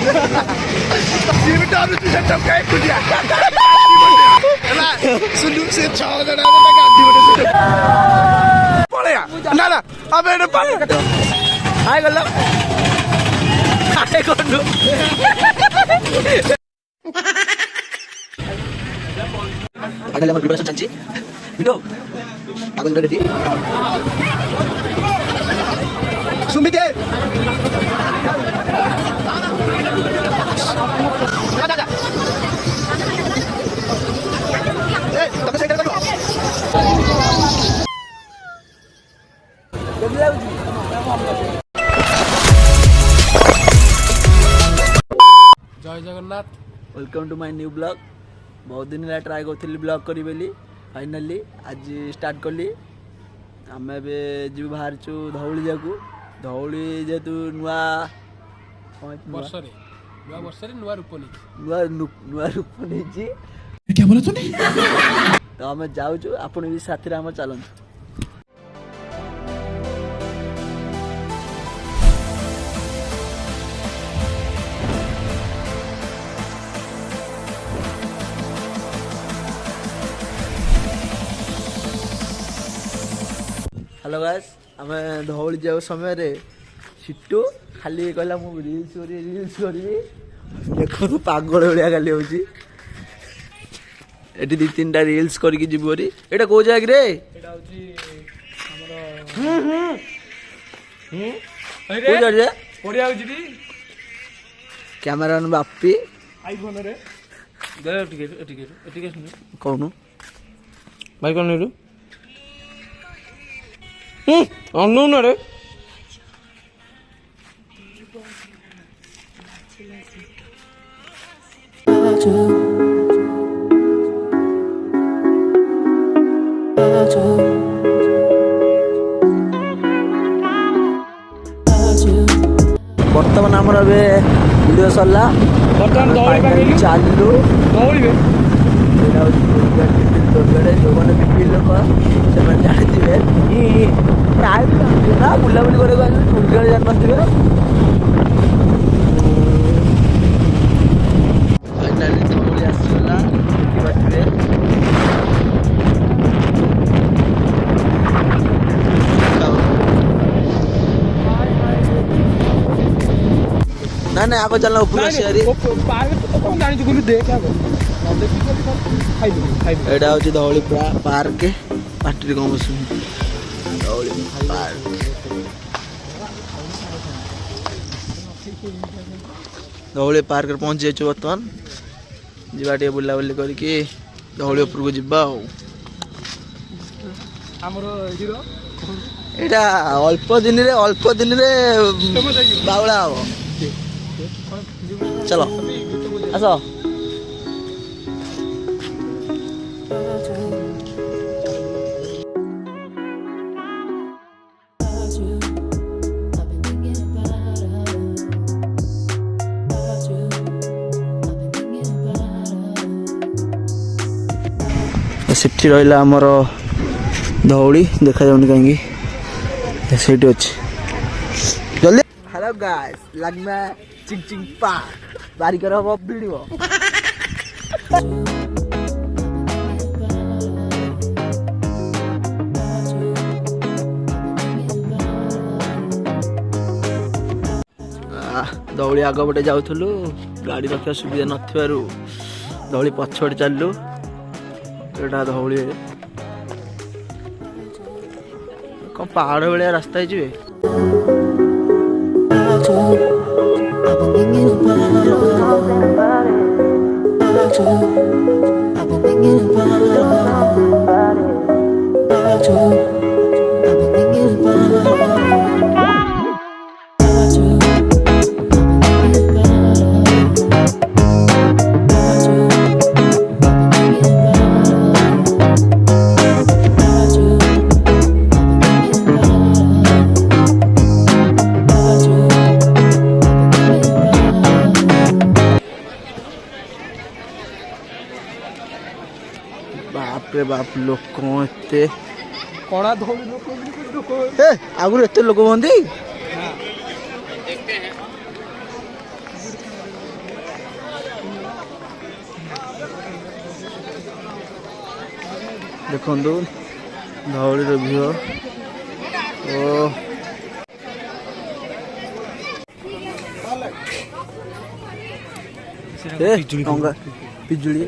ସିଏ ବି ଡରୁଛି ସେ ଟଙ୍କା ଏକୁଟିଆ ହେଲା ସୁଲୁ ସେ 6 ଜଣ ଗାନ୍ଧୀ ଗୋଟେ ପଳେୟା ନା ନା ଆମେ ଏଠି ପାଣି କାଟ ହାଇ ଗଲ ହାଇ ଗଲୁ ada lemon berbahasa canci video aku udah ready sumit ya ada tapi saya kata जय Jagannath welcome to my new blog बहुत दिन है ट्राए करी ब्लॉग करी बेली फाइनाली आज स्टार्ट कली आम जी बाहर चु धौली जाकू धौली जेतु नुआ वर्ष नुआ रूप नहीं क्या बोला तूने तो आम जाऊँ आपण भी साथी आम चलत हेलो गाइस आम धौली जाऊ समय सिट्टू खाली कहला मु रील्स करी देखो तो पागल भाया खाली होची एटी 2-3टा रील्स करके जीवरी एटा को जाग रे एटा होची हमरो को जाग रे पडिया होची दी कैमरामैन बाप्पी आईफोन रे दे टिकेट कोनु भाई कोन रे अननोन रे बर्तमान आमर वीडियो सरला बर्तमान चालू दौड़े जो मैंने बिपी लोक से जाने प्राय ना बुलाबुली कर जान पारे फाइनाली धौली आसला बाटे ना ना आगे चलना ऊपर एटा हूँ धौली पार्क पार्टी कम धौली पार्क धौली पार्क पहुँच जाइए बर्तमान जीवा टे बुलाबुली करके धौली उपरको जीवा एटा अल्प दिन रे बावला हम चलो आस सेठी रहा आमर धौली देखा जाऊनी कहीं से जल्दी हेलो गाइस लगमा चिंग चिंग पार्क बारिकर हम वीडियो धौली आगपटे जाऊलु गाड़ी रखा सुविधा नथिबारु धौली पछपटे चलू एटा धौली कौन पहाड़ भाया रास्ता है बाप रे बाप लोक एते कणा धौली लोक ए आगुर एते लोक बंदी देखु धौली भ्यू ओ पिजुली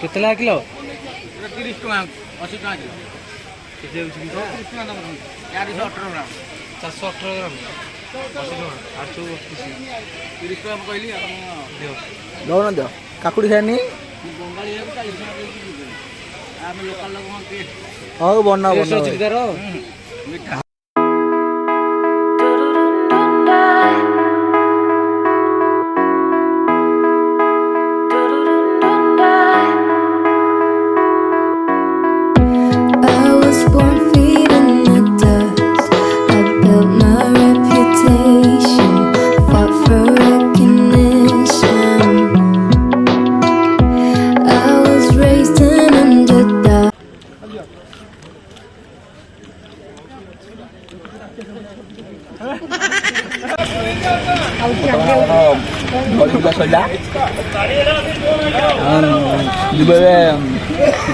कितना किलो 30 टका 80 टका किलो केते होछि 30 टका दाम 418 ग्राम 418 ग्राम 80 टका 830 टका कहली दो ना दो काकुड़ी खानी बंगाली है 40 टका आम लोकल लोग के हां बन्ना बन्ना मीठा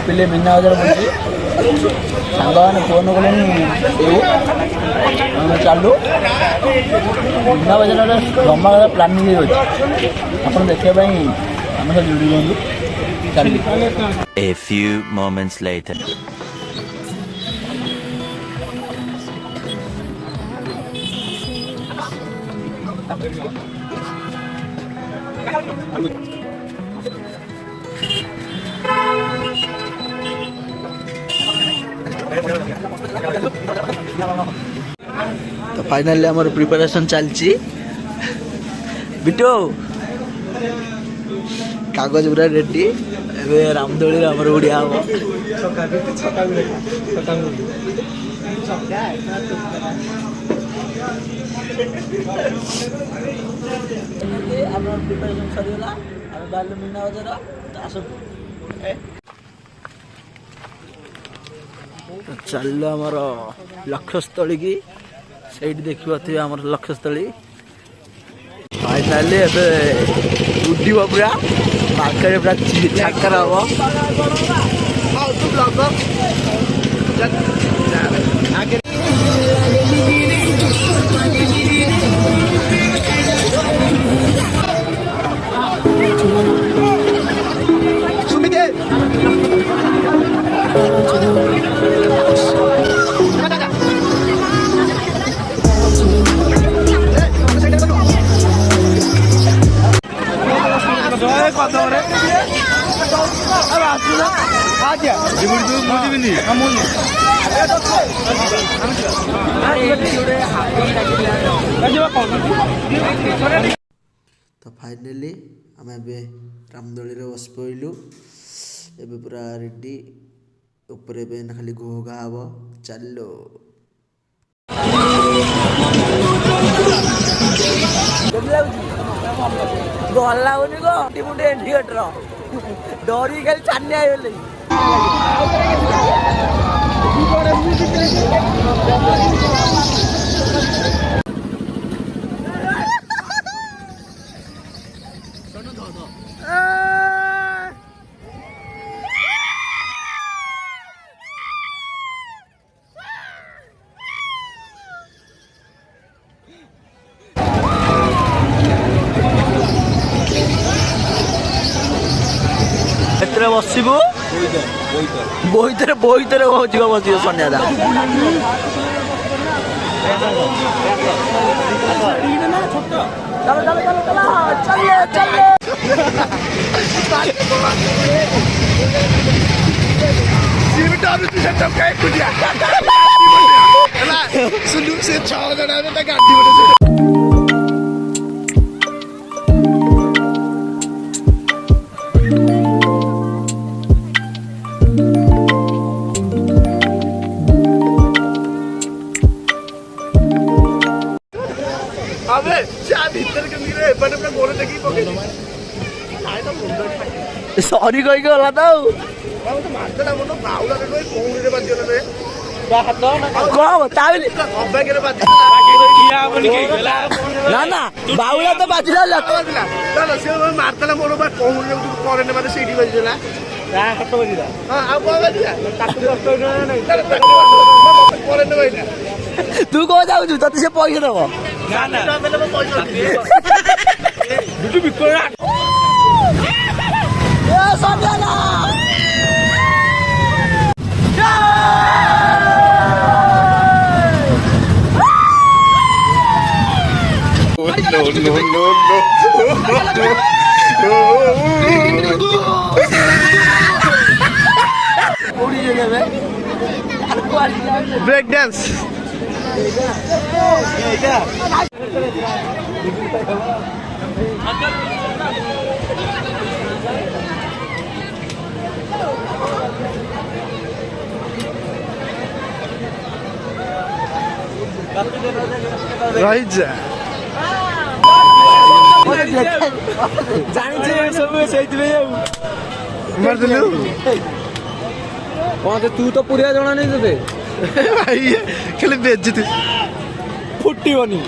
पिले मीना बजार पड़ी सांग मैंने फोन कले चलू मीना बजार जमा प्लानिंग आप देखा आम सब जोड़ी दिखाँ चल A few moments later. तो फाइनली हमारे प्रिपरेशन चलची बिटो कागज पूरा रेडी एबे रामदोली हमर उड़िया हो प्रिपरेशन सरीगला बाल मीना बजार चल आमर लक्ष्यस्थली की सही देखिए आम लक्ष्यस्थली फाइनाली उड्डीब पूरा मार्केट पूरा छाकर तो फाइनली आम रामदोली बस पड़ू एबे पूरा रेडी ऊपर खाली घोघा हम चलो भल लगुनि गोटे इंडिकेटर डरी खाली छानी आइले बसबू बोईतर बोईतर बस सन्यादा चलो चलो चलो चलो चलिए चलिए से 6 जना में गाड़ी सॉरी कही गला तो କଣ ତା ବୋଲି ନା ନା ବାଉଳା ତ ବାଜିଲା ମାରିଦେଲା ମୋର ବା କହୁନି କରେଣ୍ଟ ମାନେ ସେଇଠି ବାଜିଥିଲା ତୁ କଣ ଯାଉଛୁ ତତେ ସେ ପଇସା ଦବ ব্রেক ডান্স ରହିଯା ଜାଣିଛି ସବୁ ସେଇଥିପାଇଁ ଆଉ ମାରିଦେଲୁ କଣ ତୁ ତ ପୁରିଆ ଜଣା ନାହିଁ ତତେ ଭାଇ ଖାଲି ବେଜିତି ଫୁଟିବନି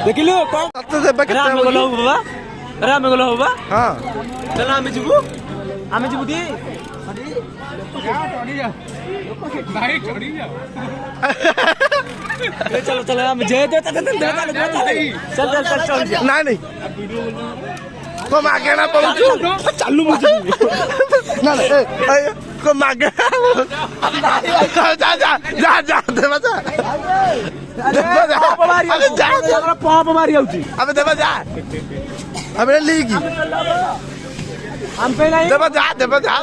ଦେଖିଲୁ କଣ ତତେ ଦେବା କେତେ ଆମେ ଗଲ ହବୁ ବାବା ଆମେ ଗଲ ହବୁ ବା ହଁ ଚାଲ ଆମେ ଯିବୁ ଦି चलो चलो हम जे दे चल ନାଇଁ ନାଇଁ କଣ ମାଗଣା ପଳଉଛୁ चालू मुझे ନା ନା କଣ ମାଗଣା ଯା ଯା ଯା ଯା ଦେବା ଯା ଦେବା ଯା ଆବେ ଯା पॉप मारी आउची ଆବେ ଦେବା ଯା ଆବେ ଲିଗି हम पे नहीं ଦେବା ଯା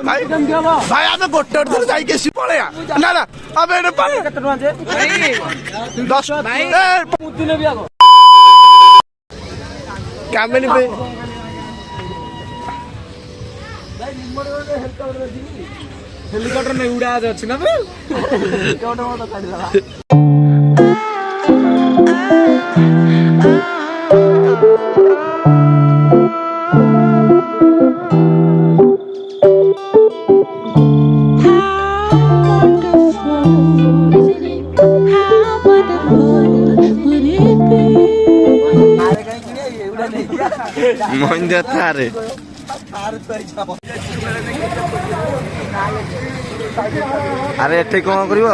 ଭାଇ ଭାଇ ଆମେ ଗୋଟେ ଗୋଟେ ଥର ଯାଇକି ଆସି ପଳେଇବା ନା ନା ଆମେ ଏଠି ପଳେଇବା केते टका जे 10 ଭାଇ मुद्दी ने भी आगो କାମିନି ଭାଇ हेलीकॉप्टर नहीं उड़ा अछि ना बे ହେଲିକପ୍ଟର ମତ କାଢିଲା ମହିନ୍ଦ୍ରା ଥାରେ ଆରେ ଏଠି କଣ କରିବ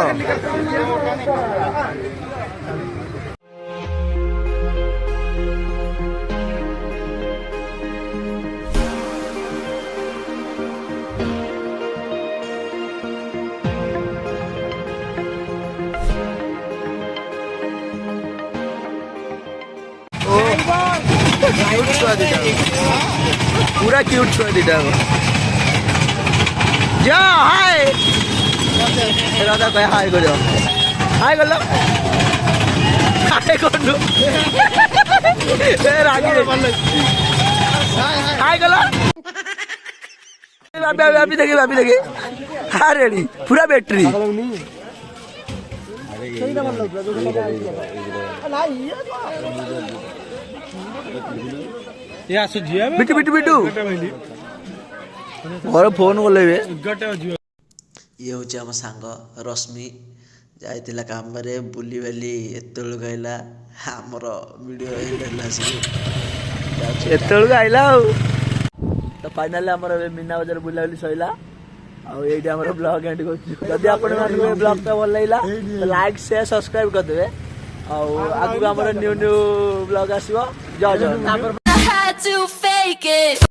पूरा क्यूट छुआ दीदा जा हाय राधा कहे हाय करो हाय कर लो हाय कर लो रागी हाय कर लो अभी देखिए हाँ रेडी पूरा बैटरी ये आसु जिया बिटू घर फोन कले ये हूँ आम सांग रश्मि जाइला काम बुली बाली एत आइला आमर वीडियो एत आइला तो फाइनाली आमर मीना बजार बुलाबुली सैला आईटी आम ब्लॉग एंड जदि आप ब्लॉग तो भल लगा तो लाइक शेयर सब्सक्राइब करदे आगू आम न्यू ब्लॉग आसो जय जय